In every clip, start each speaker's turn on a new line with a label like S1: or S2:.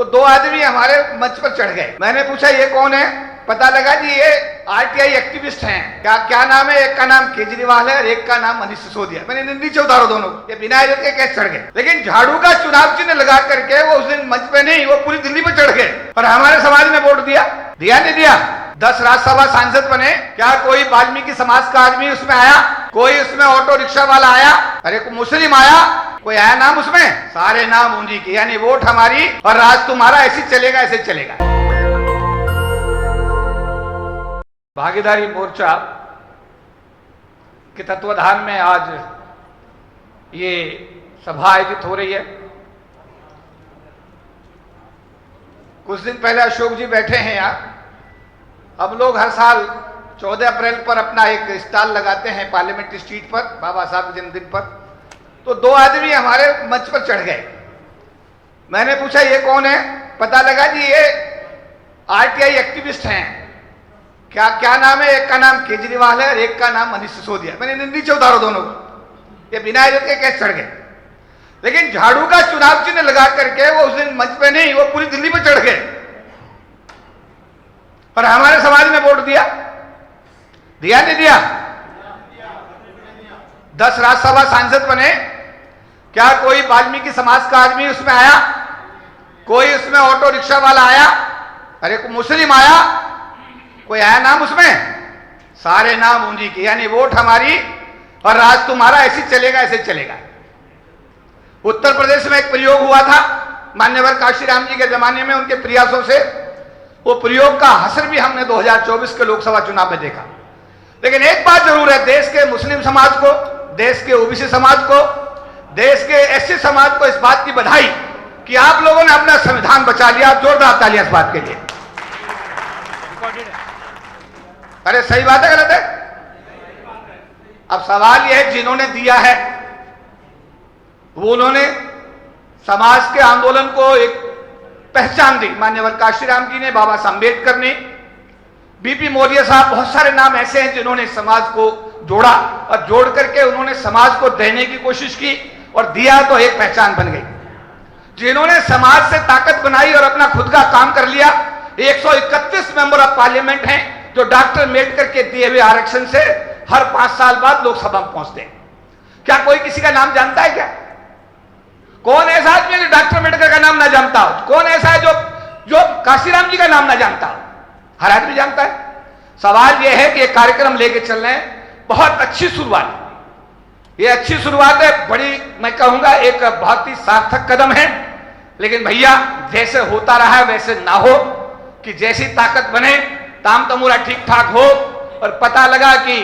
S1: तो दो आदमी हमारे मंच पर चढ़ गए। मैंने पूछा ये कौन है, पता लगा जी ये आरटीआई एक्टिविस्ट हैं। क्या नाम है? एक का नाम केजरीवाल है और एक का नाम मनीष सिसोदिया। मैंने नीचे उतारो दोनों, ये बिना इज्जत के कैसे चढ़ गए। लेकिन झाड़ू का चुनाव चिन्ह लगा करके वो उस दिन मंच पे नहीं, वो पूरी दिल्ली पे चढ़ गए और हमारे समाज ने वोट दिया। नहीं दिया? 10 राज्यसभा सांसद बने। क्या कोई वाल्मीकि समाज का आदमी उसमें आया? कोई उसमें ऑटो रिक्शा वाला आया? अरे कोई मुस्लिम आया? कोई आया नाम उसमें? सारे नाम उन्हीं के। यानी वोट हमारी और राज तुम्हारा। ऐसे चलेगा, ऐसे चलेगा। भागीदारी मोर्चा के तत्वाधान में आज ये सभा आयोजित हो रही है। कुछ दिन पहले अशोक जी बैठे हैं यहाँ। हम लोग हर साल 14 अप्रैल पर अपना एक स्टॉल लगाते हैं पार्लियामेंट स्ट्रीट पर, बाबा साहब के जन्मदिन पर। तो दो आदमी हमारे मंच पर चढ़ गए। मैंने पूछा ये कौन है, पता लगा जी ये आरटीआई एक्टिविस्ट हैं। क्या नाम है? एक का नाम केजरीवाल है और एक का नाम मनीष सिसोदिया। मैंने नीचे उतारो दोनों, ये बिना इज्जत के कैसे चढ़ गए। लेकिन झाड़ू का चुनाव चिन्ह लगा करके वो उस दिन मंच पे नहीं, वो पूरी दिल्ली पे चढ़ गए और हमारे समाज ने वोट दिया। नहीं दिया? 10 राज्यसभा सांसद बने। क्या कोई वाल्मीकि समाज का आदमी उसमें आया? कोई उसमें ऑटो रिक्शा वाला आया? अरे कोई मुस्लिम आया? कोई आया नाम उसमें? सारे नाम उन्हीं के। यानी वोट हमारी और राज तुम्हारा। ऐसे चलेगा, ऐसे चलेगा। उत्तर प्रदेश में एक प्रयोग हुआ था मान्यवर काशीराम जी के जमाने में, उनके प्रयासों से। वो प्रयोग का असर भी हमने 2024 के लोकसभा चुनाव में देखा। लेकिन एक बात जरूर है, देश के मुस्लिम समाज को, देश के ओबीसी समाज को, देश के एससी समाज को इस बात की बधाई कि आप लोगों ने अपना संविधान बचा लिया। जोरदार तालियां इस बात के लिए। अरे सही बात है, गलत है? अब सवाल यह है, जिन्होंने दिया है वो उन्होंने समाज के आंदोलन को एक पहचान दी। मान्यवर काशीराम जी ने, बाबा साहब अम्बेडकर ने, बीपी मौर्य साहब, बहुत सारे नाम ऐसे हैं जिन्होंने समाज को जोड़ा और जोड़ करके उन्होंने समाज को देने की कोशिश की और दिया तो एक पहचान बन गई। जिन्होंने समाज से ताकत बनाई और अपना खुद का काम कर लिया। 131 मेंबर ऑफ पार्लियामेंट हैं जो डॉक्टर अम्बेडकर के दिए हुए आरक्षण से हर 5 साल बाद लोकसभा में पहुंचते हैं। क्या कोई किसी का नाम जानता है? क्या कौन ऐसा आदमी है जो डॉक्टर अम्बेडकर का नाम ना जानता हो? कौन ऐसा है जो काशीराम जी का नाम ना जानता हो? हर आदमी जानता है। सवाल यह है कि एक कार्यक्रम लेके चल रहे हैं, बहुत अच्छी शुरुआत। ये अच्छी शुरुआत है, बड़ी मैं कहूंगा एक बहुत ही सार्थक कदम है। लेकिन भैया जैसे होता रहा है वैसे ना हो, कि जैसी ताकत बने, ताम तमूरा ठीक ठाक हो। और पता लगा कि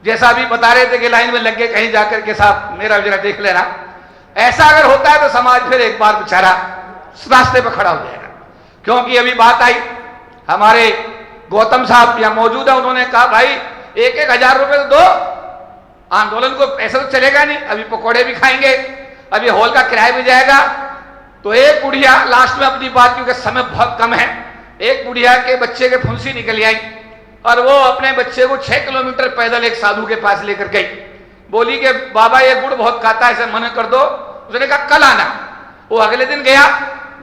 S1: जैसा अभी बता रहे थे कि लाइन में लग गए कहीं जाकर के, साहब मेरा जरा देख लेना। ऐसा अगर होता है तो समाज फिर एक बार बेचारा रास्ते पर खड़ा हो जाएगा। क्योंकि अभी बात आई, हमारे गौतम साहब यहाँ मौजूद है, उन्होंने कहा भाई 1-1 हजार रुपए तो दो, आंदोलन को ऐसा तो चलेगा नहीं, अभी पकौड़े भी खाएंगे, अभी हॉल का किराया भी जाएगा। तो एक बुढ़िया लास्ट में अपनी बात, क्योंकि समय बहुत कम है, एक बुढ़िया के बच्चे के फुंसी निकल आई और वो अपने बच्चे को 6 किलोमीटर पैदल एक साधु के पास लेकर गई। बोली कि बाबा ये गुड़ बहुत खाता है, इसे मना कर दो। उसने कहा कल आना। वो अगले दिन गया,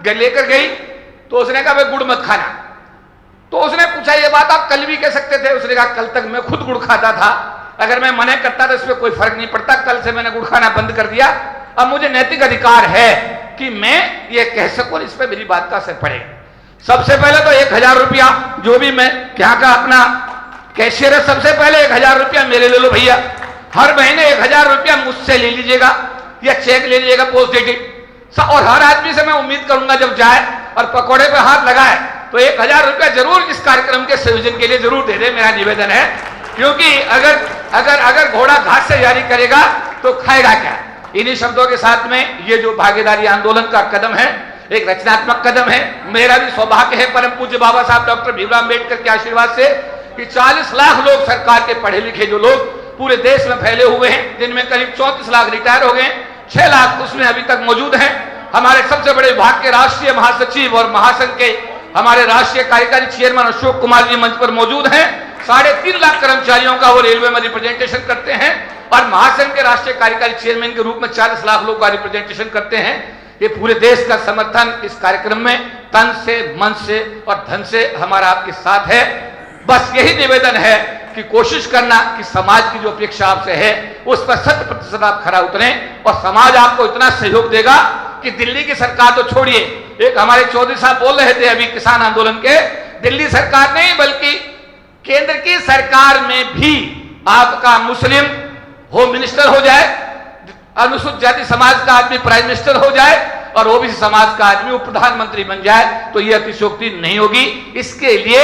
S1: लेकर गई तो उसने कहा भाई गुड़ मत खाना। तो उसने पूछा ये बात आप कल भी कह सकते थे। उसने कहा कल तक मैं खुद गुड़ खाता था, अगर मैं मना करता तो इसमें कोई फर्क नहीं पड़ता, कल से मैंने गुड़ खाना बंद कर दिया। अब मुझे नैतिक अधिकार है कि मैं ये कह सकूं, इस पर मेरी बात का असर पड़े। सबसे पहले तो 1000 रुपया, जो भी मैं क्या का अपना कैशियर है, सबसे पहले 1000 रुपया मेरे ले लो भैया। हर महीने 1000 रुपया मुझसे ले लीजिएगा या चेक ले लीजिएगा पोस्टडेटेड। और हर आदमी से मैं उम्मीद करूंगा जब जाए और पकौड़े पे हाथ लगाए तो 1000 रुपया जरूर इस कार्यक्रम के संयोजन के लिए जरूर दे दे, मेरा निवेदन है। क्योंकि अगर घोड़ा घास से जारी करेगा तो खाएगा क्या। इन्हीं शब्दों के साथ में ये जो भागीदारी आंदोलन का कदम है, एक रचनात्मक कदम है। मेरा भी सौभाग्य है परम पूज्य बाबा साहब डॉक्टर भीमराव अम्बेडकर के आशीर्वाद से कि 40 लाख लोग सरकार के पढ़े लिखे जो लोग पूरे देश में फैले हुए हैं, जिनमें करीब 34 लाख रिटायर हो गए, 6 लाख उसमें अभी तक मौजूद हैं। हमारे सबसे बड़े विभाग के राष्ट्रीय महासचिव और महासंघ के हमारे राष्ट्रीय कार्यकारी चेयरमैन अशोक कुमार जी मंच पर मौजूद हैं। 3.5 लाख कर्मचारियों का वो रेलवे में रिप्रेजेंटेशन करते हैं और महासंघ के राष्ट्रीय कार्यकारी चेयरमैन के रूप में 40 लाख लोगों का रिप्रेजेंटेशन करते हैं। ये पूरे देश का समर्थन इस कार्यक्रम में तन से, मन से और धन से हमारा आपके साथ है। बस यही निवेदन है कि कोशिश करना कि समाज की जो अपेक्षा आपसे है उस पर 100% आप खरा उतरें और समाज आपको इतना सहयोग देगा कि दिल्ली की सरकार तो छोड़िए, एक हमारे चौधरी साहब बोल रहे थे अभी किसान आंदोलन के, दिल्ली सरकार नहीं बल्कि केंद्र की सरकार में भी आपका मुस्लिम होम मिनिस्टर हो जाए, अनुसूचित जाति समाज का आदमी प्राइम मिनिस्टर हो जाए और ओबीसी समाज का आदमी वो प्रधानमंत्री बन जाए तो यह अतिशयोक्ति नहीं होगी। इसके लिए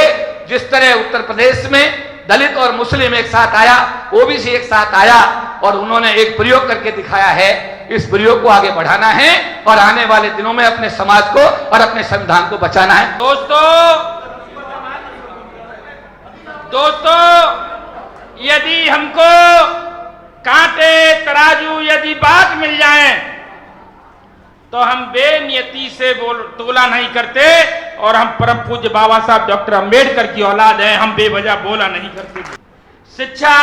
S1: जिस तरह उत्तर प्रदेश में दलित और मुस्लिम एक साथ आया, ओबीसी एक साथ आया और उन्होंने एक प्रयोग करके दिखाया है, इस प्रयोग को आगे बढ़ाना है और आने वाले दिनों में अपने समाज को और अपने संविधान को बचाना है।
S2: दोस्तों यदि हमको कांटे तराजू यदि बात मिल जाए तो हम बेनियती से तोला नहीं करते और हम परम पूज्य बाबा साहब डॉक्टर अंबेडकर की औलाद हैं, हम बेवजह बोला नहीं करते। शिक्षा,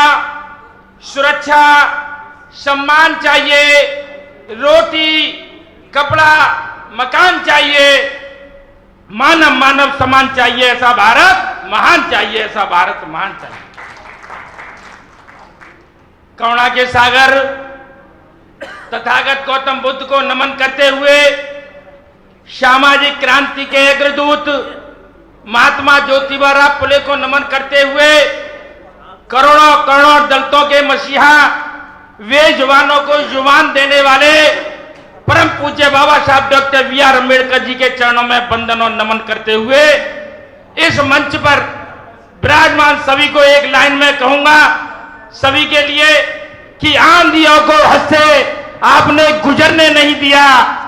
S2: सुरक्षा, सम्मान चाहिए, रोटी, कपड़ा, मकान चाहिए, मानव सम्मान चाहिए, ऐसा भारत महान चाहिए, ऐसा भारत महान चाहिए। करुणा के सागर तथागत गौतम बुद्ध को नमन करते हुए, सामाजिक क्रांति के अग्रदूत महात्मा ज्योतिबा फुले को नमन करते हुए, करोड़ों करोड़ों दलितों के मसीहा, वे जुबानों को जुबान देने वाले परम पूज्य बाबा साहब doctor B are Ambedkar ji के चरणों में वंदन और नमन करते हुए इस मंच पर विराजमान सभी को एक लाइन में कहूंगा सभी के लिए कि आंधियों को हंसे आपने गुजरने नहीं दिया,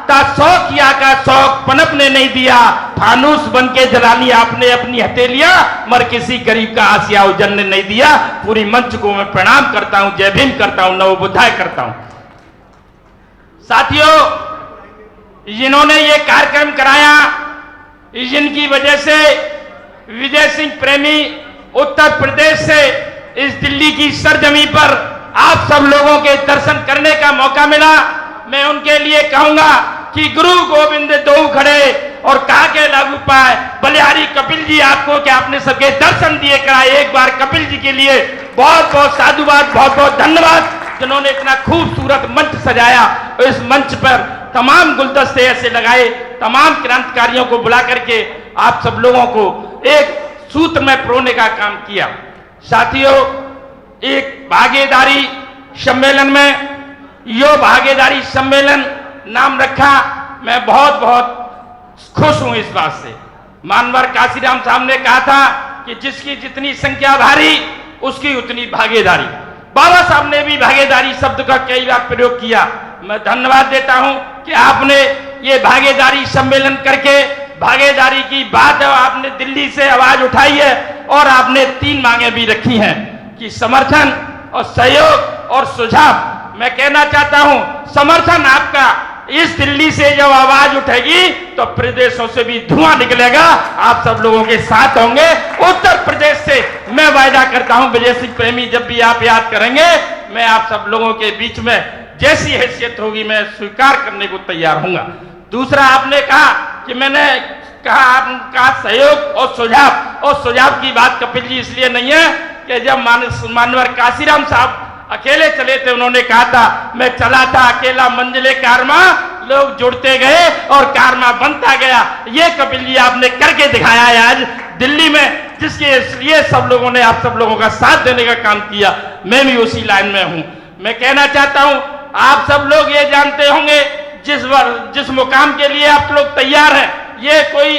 S2: ता शौकिया का शौक पनपने नहीं दिया, फानूस बन के जलानी आपने अपनी हथेलियां, मर किसी गरीब का आसिया उजड़ने नहीं दिया। पूरी मंच को मैं प्रणाम करता हूं, जय भीम करता हूं, नव बुद्धाय करता हूं। साथियों, जिन्होंने ये कार्यक्रम कराया, जिनकी वजह से विजय सिंह प्रेमी उत्तर प्रदेश से इस दिल्ली की सरजमी पर आप सब लोगों के दर्शन करने का मौका मिला, मैं उनके लिए कहूंगा कि गुरु गोविंद दो खड़े और कहा के लागू पाए। बलिहारी कपिल जी आपको कि आपने सबके दर्शन दिए कराए, एक बार कपिल जी के लिए बहुत बहुत साधुवाद, बहुत बहुत धन्यवाद जिन्होंने इतना खूबसूरत मंच सजाया। इस मंच पर तमाम गुलदस्ते ऐसे लगाए, तमाम क्रांतिकारियों को बुला करके आप सब लोगों को एक सूत्र में परोने का काम किया। साथियों, एक भागीदारी सम्मेलन में यो भागीदारी सम्मेलन नाम रखा, मैं बहुत बहुत खुश हूं इस बात से। मानवर काशीराम साहब ने कहा था कि जिसकी जितनी संख्या भारी उसकी उतनी भागीदारी। बाबा साहब ने भी भागीदारी शब्द का कई बार प्रयोग किया। मैं धन्यवाद देता हूं कि आपने ये भागीदारी सम्मेलन करके भागीदारी की बात आपने दिल्ली से आवाज उठाई है और आपने 3 मांगे भी रखी हैं कि समर्थन और सहयोग और सुझाव। मैं कहना चाहता हूं समर्थन आपका इस दिल्ली से जब आवाज उठेगी तो प्रदेशों से भी धुआं निकलेगा, आप सब लोगों के साथ होंगे। उत्तर प्रदेश से मैं वायदा करता हूं विजय सिंह प्रेमी, जब भी आप याद करेंगे मैं आप सब लोगों के बीच में जैसी हैसियत होगी मैं स्वीकार करने को तैयार हूंगा। दूसरा, आपने कहा कि मैंने कहा आपका सहयोग और सुझाव की बात कपिल जी इसलिए नहीं है कि जब मानवर काशीराम साहब अकेले चले थे, उन्होंने कहा था मैं चला था अकेला मंजिले कारवा, लोग जुड़ते गए और कारवा बनता गया। ये कपिल जी आपने करके दिखाया है आज दिल्ली में, जिसके लिए सब लोगों ने आप सब लोगों का साथ देने का काम किया। मैं भी उसी लाइन में हूं। मैं कहना चाहता हूं आप सब लोग ये जानते होंगे जिस मुकाम के लिए आप लोग तैयार हैं, ये कोई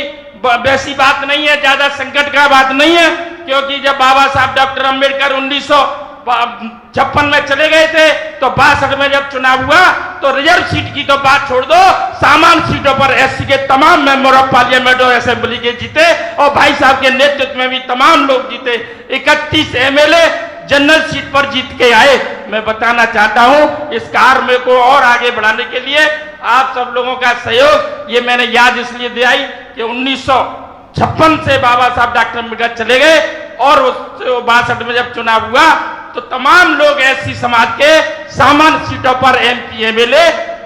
S2: वैसी बात नहीं है, ज्यादा संकट का बात नहीं है, क्योंकि जब बाबा साहब डॉक्टर अंबेडकर 1956 में चले गए थे तो 62 में जब चुनाव हुआ तो रिजर्व सीट की तो बात छोड़ दो, सामान्य सीटों पर एससी के तमाम मेंबर ऑफ पार्लियामेंट और असेंबली के जीते और भाई साहब के नेतृत्व में भी तमाम लोग जीते। 31 एमएलए जनरल सीट पर जीत के आए। मैं बताना चाहता हूं इस कार्य को और आगे बढ़ाने के लिए आप सब लोगों का सहयोग ये मैंने याद इसलिए दिलाई कि 1956 से बाबा साहब डॉक्टर अम्बेडकर चले गए और 62 में जब चुनाव हुआ तो तमाम लोग एससी समाज के सामान्य सीटों पर एमपी एमएलए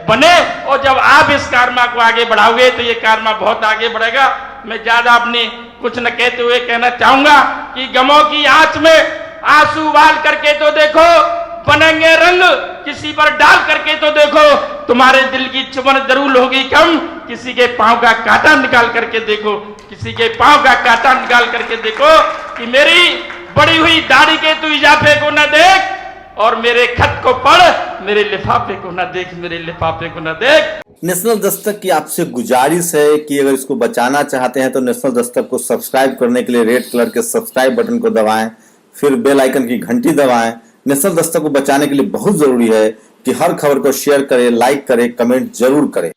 S2: बने। और जब आप इस कारनामा को आगे बढ़ाओगे तो ये कारनामा बहुत आगे बढ़ेगा। मैं ज्यादा अपने कुछ न कहते हुए कहना चाहूंगा कि गमों की आंच में आंसू उबाल करके तो देखो, बनेंगे रंग किसी पर डाल करके तो देखो, तुम्हारे दिल की चुभन जरूर होगी कम। किसी के पांव का कांटा निकाल करके देखो, किसी के पांव का कांटा निकाल करके देखो कि मेरी बड़ी हुई दाढ़ी के तू इजाफे को न देख और मेरे खत को पढ़, मेरे लिफाफे को न देख, मेरे लिफाफे को न देख।
S3: नेशनल दस्तक की आपसे गुजारिश है कि अगर इसको बचाना चाहते हैं तो नेशनल दस्तक को सब्सक्राइब करने के लिए रेड कलर के सब्सक्राइब बटन को दबाएं, फिर बेल आइकन की घंटी दबाएं। नेशनल दस्तक को बचाने के लिए बहुत जरूरी है कि हर खबर को शेयर करें, लाइक करें, कमेंट जरूर करें।